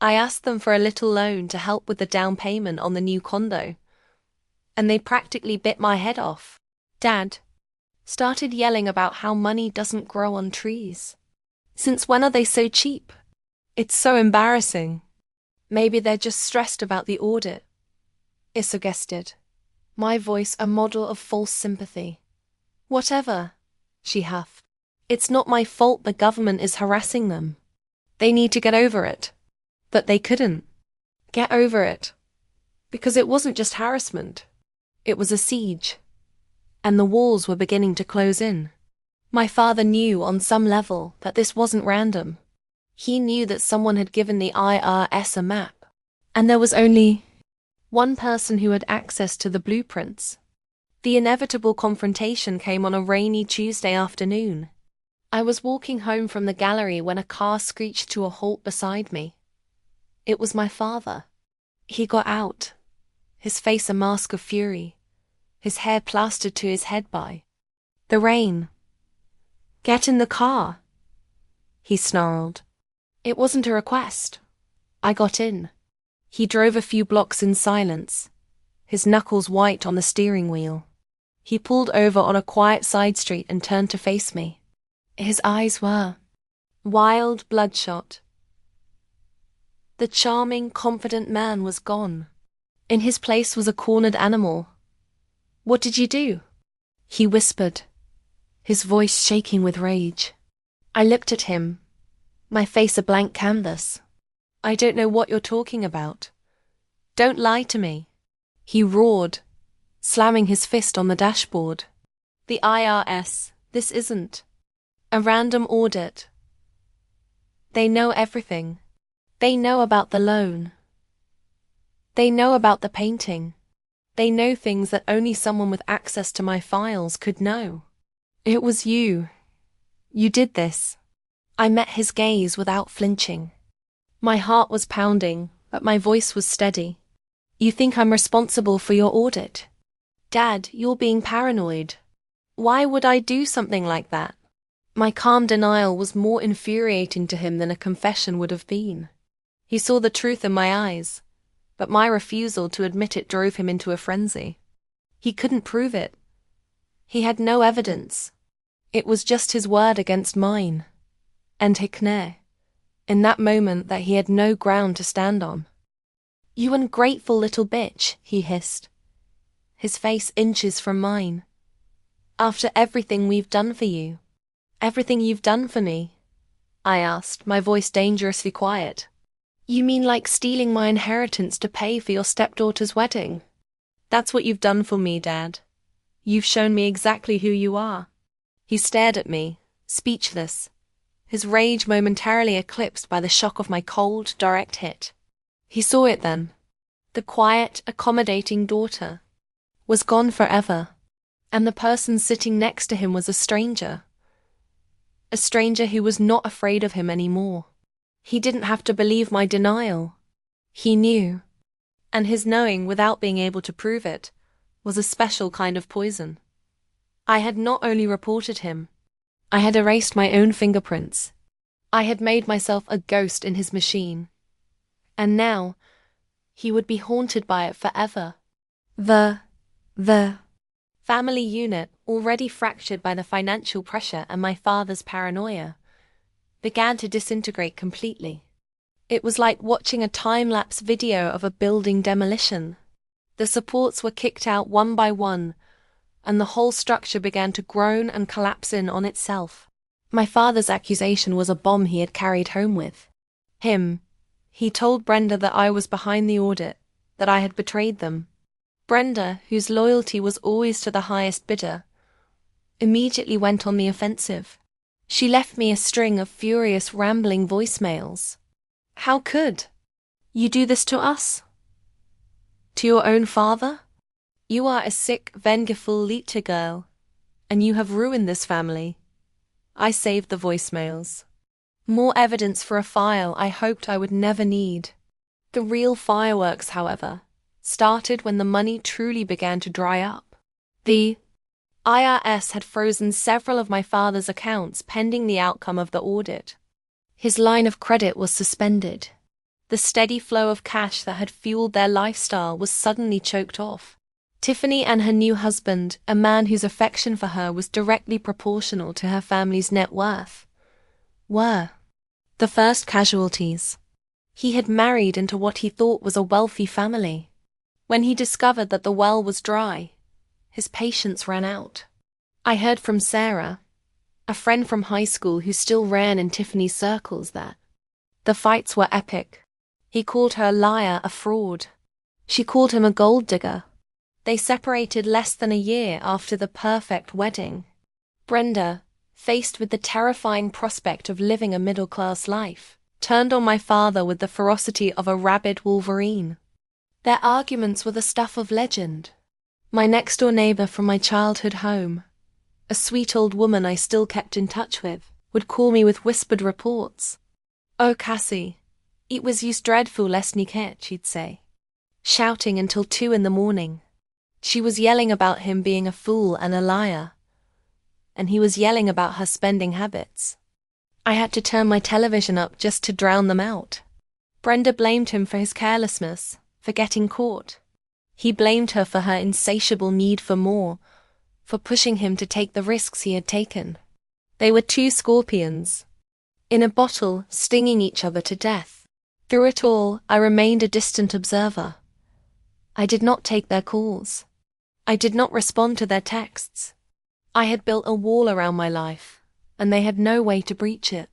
I asked them for a little loan to help with the down payment on the new condo, and they practically bit my head off. Dad started yelling about how money doesn't grow on trees. "Since when are they so cheap? It's so embarrassing." "Maybe they're just stressed about the audit," I suggested, my voice a model of false sympathy. "Whatever," she huffed. "It's not my fault the government is harassing them. They need to get over it." But they couldn't get over it, because it wasn't just harassment. It was a siege, and the walls were beginning to close in. My father knew on some level that this wasn't random. He knew that someone had given the IRS a map, and there was only one person who had access to the blueprints. The inevitable confrontation came on a rainy Tuesday afternoon. I was walking home from the gallery when a car screeched to a halt beside me. It was my father. He got out, his face a mask of fury, his hair plastered to his head by the rain. "Get in the car," he snarled. It wasn't a request. I got in. He drove a few blocks in silence, his knuckles white on the steering wheel. He pulled over on a quiet side street and turned to face me. His eyes were wild, bloodshot. The charming, confident man was gone. In his place was a cornered animal. "What did you do?" he whispered, his voice shaking with rage. I looked at him, my face a blank canvas. "I don't know what you're talking about. Don't lie to me," he roared, slamming his fist on the dashboard. "The IRS, this isn't a random audit. They know everything. They know about the loan. They know about the painting. They know things that only someone with access to my files could know. It was you. You did this." I met his gaze without flinching. My heart was pounding, but my voice was steady. "You think I'm responsible for your audit? Dad, you're being paranoid. Why would I do something like that?" My calm denial was more infuriating to him than a confession would have been. He saw the truth in my eyes, but my refusal to admit it drove him into a frenzy. He couldn't prove it. He had no evidence. It was just his word against mine, and Hickner, in that moment that he had no ground to stand on. "You ungrateful little bitch," he hissed, his face inches from mine. "After everything we've done for you, everything you've done for me," I asked, my voice dangerously quiet. "You mean like stealing my inheritance to pay for your stepdaughter's wedding? That's what you've done for me, Dad. You've shown me exactly who you are." He stared at me, speechless, his rage momentarily eclipsed by the shock of my cold, direct hit. He saw it then. The quiet, accommodating daughter was gone forever, and the person sitting next to him was a stranger. A stranger who was not afraid of him anymore. He didn't have to believe my denial. He knew. And his knowing without being able to prove it was a special kind of poison. I had not only reported him, I had erased my own fingerprints. I had made myself a ghost in his machine. And now, he would be haunted by it forever. The family unit, already fractured by the financial pressure and my father's paranoia, began to disintegrate completely. It was like watching a time-lapse video of a building demolition. The supports were kicked out one by one, and the whole structure began to groan and collapse in on itself. My father's accusation was a bomb he had carried home with him. He told Brenda that I was behind the audit, that I had betrayed them. Brenda, whose loyalty was always to the highest bidder, immediately went on the offensive. She left me a string of furious, rambling voicemails. How could you do this to us? To your own father? You are a sick, vengeful little girl, and you have ruined this family. I saved the voicemails. More evidence for a file I hoped I would never need. The real fireworks, however, started when the money truly began to dry up. The IRS had frozen several of my father's accounts pending the outcome of the audit. His line of credit was suspended. The steady flow of cash that had fueled their lifestyle was suddenly choked off. Tiffany and her new husband, a man whose affection for her was directly proportional to her family's net worth, were the first casualties. He had married into what he thought was a wealthy family. When he discovered that the well was dry, his patience ran out. I heard from Sarah, a friend from high school who still ran in Tiffany's circles, that the fights were epic. He called her a liar, a fraud. She called him a gold digger. They separated less than a year after the perfect wedding. Brenda, faced with the terrifying prospect of living a middle-class life, turned on my father with the ferocity of a rabid wolverine. Their arguments were the stuff of legend. My next-door neighbor from my childhood home, a sweet old woman I still kept in touch with, would call me with whispered reports. "Oh, Cassie, it was yous dreadful lesny ket," she'd say, shouting until 2 a.m. She was yelling about him being a fool and a liar, and he was yelling about her spending habits. I had to turn my television up just to drown them out. Brenda blamed him for his carelessness, for getting caught. He blamed her for her insatiable need for more, for pushing him to take the risks he had taken. They were two scorpions in a bottle, stinging each other to death. Through it all, I remained a distant observer. I did not take their calls. I did not respond to their texts. I had built a wall around my life, and they had no way to breach it.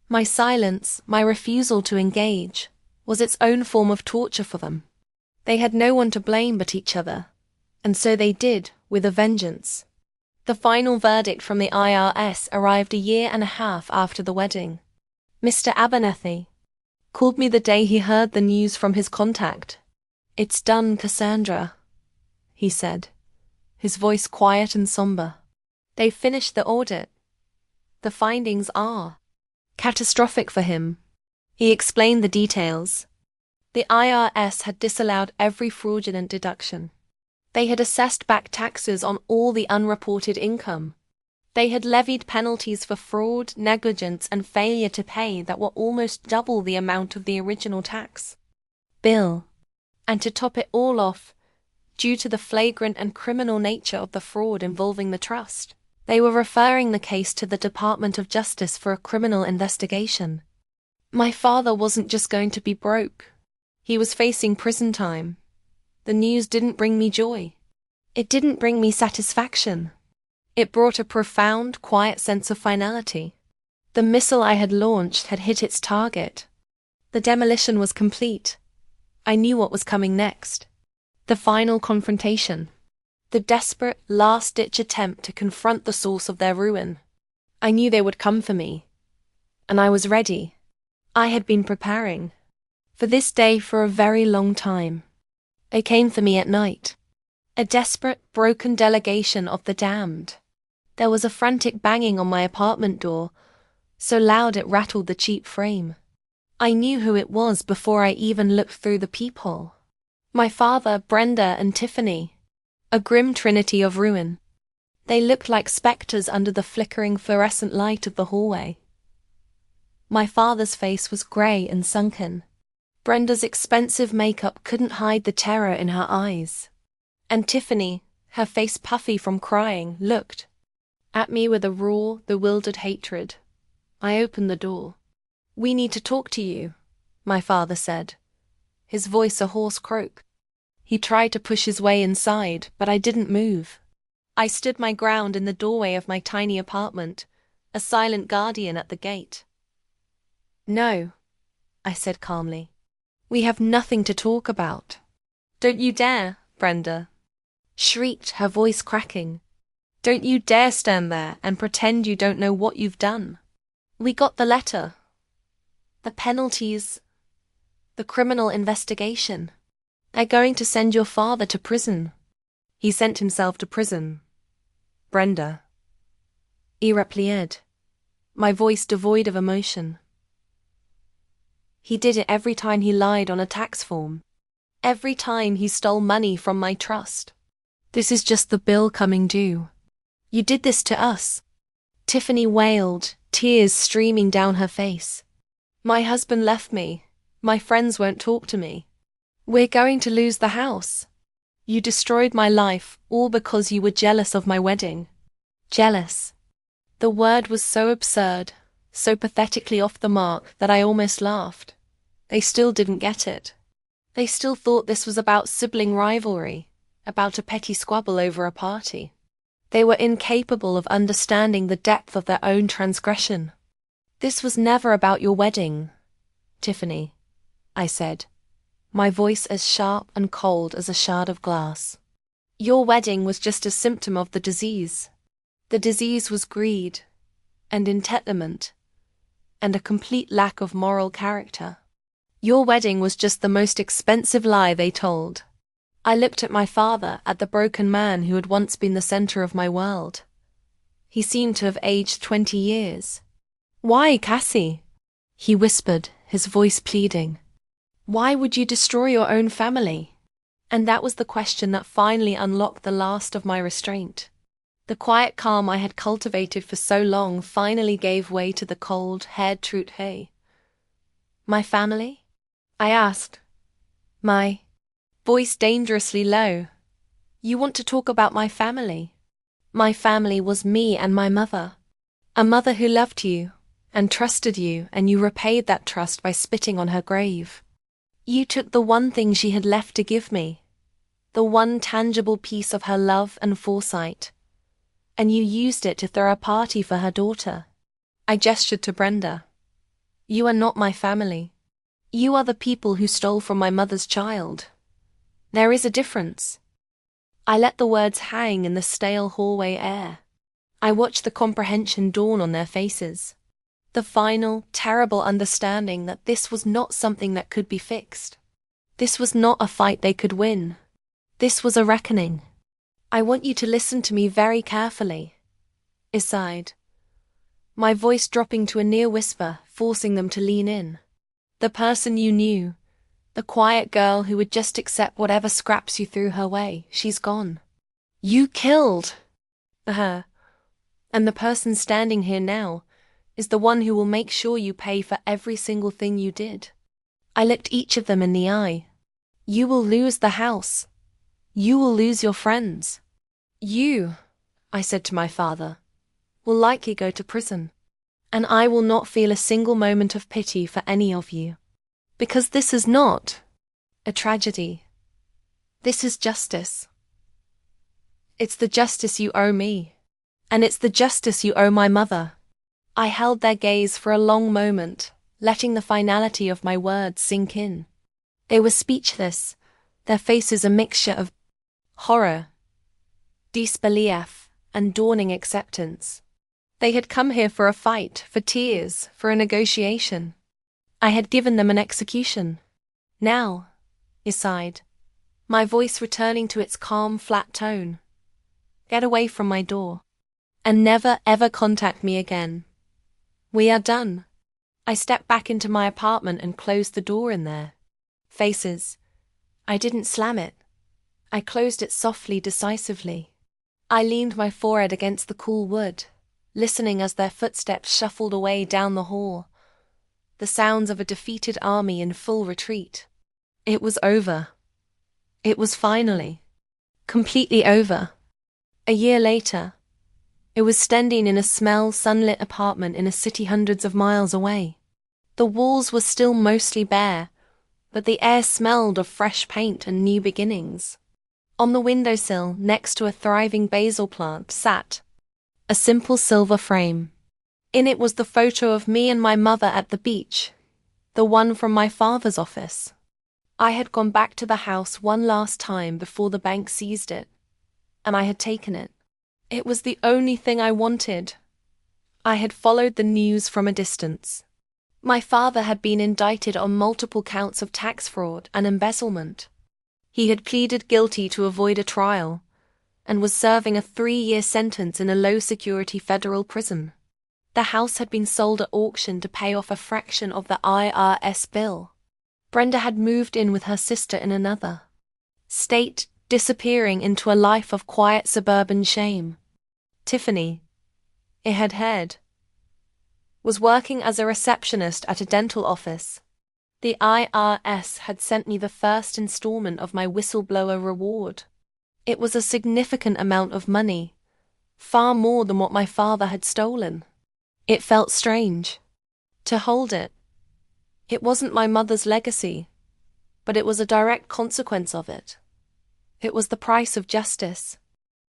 My silence, my refusal to engage, was its own form of torture for them. They had no one to blame but each other, and so they did, with a vengeance. The final verdict from the IRS arrived a year and a half after the wedding. Mr. Abernethy called me the day he heard the news from his contact. "It's done, Cassandra," he said, his voice quiet and somber. "They finished the audit. The findings are catastrophic for him." He explained the details. The IRS had disallowed every fraudulent deduction. They had assessed back taxes on all the unreported income. They had levied penalties for fraud, negligence, and failure to pay that were almost double the amount of the original tax bill. And to top it all off, due to the flagrant and criminal nature of the fraud involving the trust, they were referring the case to the Department of Justice for a criminal investigation. My father wasn't just going to be broke. He was facing prison time. The news didn't bring me joy. It didn't bring me satisfaction. It brought a profound, quiet sense of finality. The missile I had launched had hit its target. The demolition was complete. I knew what was coming next. The final confrontation. The desperate, last-ditch attempt to confront the source of their ruin. I knew they would come for me. And I was ready. I had been preparing for this day for a very long time. They came for me at night. A desperate, broken delegation of the damned. There was a frantic banging on my apartment door, so loud it rattled the cheap frame. I knew who it was before I even looked through the peephole. My father, Brenda, and Tiffany. A grim trinity of ruin. They looked like spectres under the flickering fluorescent light of the hallway. My father's face was grey and sunken. Brenda's expensive makeup couldn't hide the terror in her eyes. And Tiffany, her face puffy from crying, looked at me with a raw, bewildered hatred. I opened the door. "We need to talk to you," my father said, his voice a hoarse croak. He tried to push his way inside, but I didn't move. I stood my ground in the doorway of my tiny apartment, a silent guardian at the gate. No, I said calmly. We have nothing to talk about. Don't you dare, Brenda, shrieked, her voice cracking. Don't you dare stand there and pretend you don't know what you've done. We got the letter, the penalties, the criminal investigation. They're going to send your father to prison. He sent himself to prison. Brenda. I replied, my voice devoid of emotion. He did it every time he lied on a tax form. Every time he stole money from my trust. This is just the bill coming due. You did this to us. Tiffany wailed, tears streaming down her face. My husband left me. My friends won't talk to me. We're going to lose the house. You destroyed my life, all because you were jealous of my wedding. Jealous. The word was so absurd, so pathetically off the mark that I almost laughed. They still didn't get it. They still thought this was about sibling rivalry, about a petty squabble over a party. They were incapable of understanding the depth of their own transgression. This was never about your wedding, Tiffany, I said, my voice as sharp and cold as a shard of glass. Your wedding was just a symptom of the disease. The disease was greed, and entitlement, and a complete lack of moral character. Your wedding was just the most expensive lie they told. I looked at my father, at the broken man who had once been the center of my world. He seemed to have aged 20 years. Why, Cassie? He whispered, his voice pleading. Why would you destroy your own family? And that was the question that finally unlocked the last of my restraint. The quiet calm I had cultivated for so long finally gave way to the cold, hard truth. Hey. My family? I asked. My voice dangerously low. You want to talk about my family? My family was me and my mother. A mother who loved you and trusted you, and you repaid that trust by spitting on her grave. You took the one thing she had left to give me, the one tangible piece of her love and foresight, and you used it to throw a party for her daughter. I gestured to Brenda. You are not my family. You are the people who stole from my mother's child. There is a difference. I let the words hang in the stale hallway air. I watched the comprehension dawn on their faces. The final, terrible understanding that this was not something that could be fixed. This was not a fight they could win. This was a reckoning. I want you to listen to me very carefully. I sighed, my voice dropping to a near whisper, forcing them to lean in. The person you knew, the quiet girl who would just accept whatever scraps you threw her way, she's gone. You killed her. And the person standing here now is the one who will make sure you pay for every single thing you did. I looked each of them in the eye. You will lose the house. You will lose your friends. You, I said to my father, will likely go to prison. And I will not feel a single moment of pity for any of you. Because this is not a tragedy. This is justice. It's the justice you owe me. And it's the justice you owe my mother. I held their gaze for a long moment, letting the finality of my words sink in. They were speechless, their faces a mixture of horror, disbelief, and dawning acceptance. They had come here for a fight, for tears, for a negotiation. I had given them an execution. Now, I sighed, my voice returning to its calm, flat tone. Get away from my door. And never, ever contact me again. We are done. I stepped back into my apartment and closed the door in there. Faces. I didn't slam it. I closed it softly, decisively. I leaned my forehead against the cool wood, listening as their footsteps shuffled away down the hall. The sounds of a defeated army in full retreat. It was over. It was finally, completely over. A year later, I was standing in a sunlit apartment in a city hundreds of miles away. The walls were still mostly bare, but the air smelled of fresh paint and new beginnings. On the windowsill, next to a thriving basil plant, sat a simple silver frame. In it was the photo of me and my mother at the beach, the one from my father's office. I had gone back to the house one last time before the bank seized it, and I had taken it. It was the only thing I wanted. I had followed the news from a distance. My father had been indicted on multiple counts of tax fraud and embezzlement. He had pleaded guilty to avoid a trial, and was serving a 3-year sentence in a low-security federal prison. The house had been sold at auction to pay off a fraction of the IRS bill. Brenda had moved in with her sister in another state, disappearing into a life of quiet suburban shame. Tiffany, it had heard, was working as a receptionist at a dental office. The IRS had sent me the first installment of my whistleblower reward. It was a significant amount of money, far more than what my father had stolen. It felt strange to hold it. It wasn't my mother's legacy, but it was a direct consequence of it. It was the price of justice.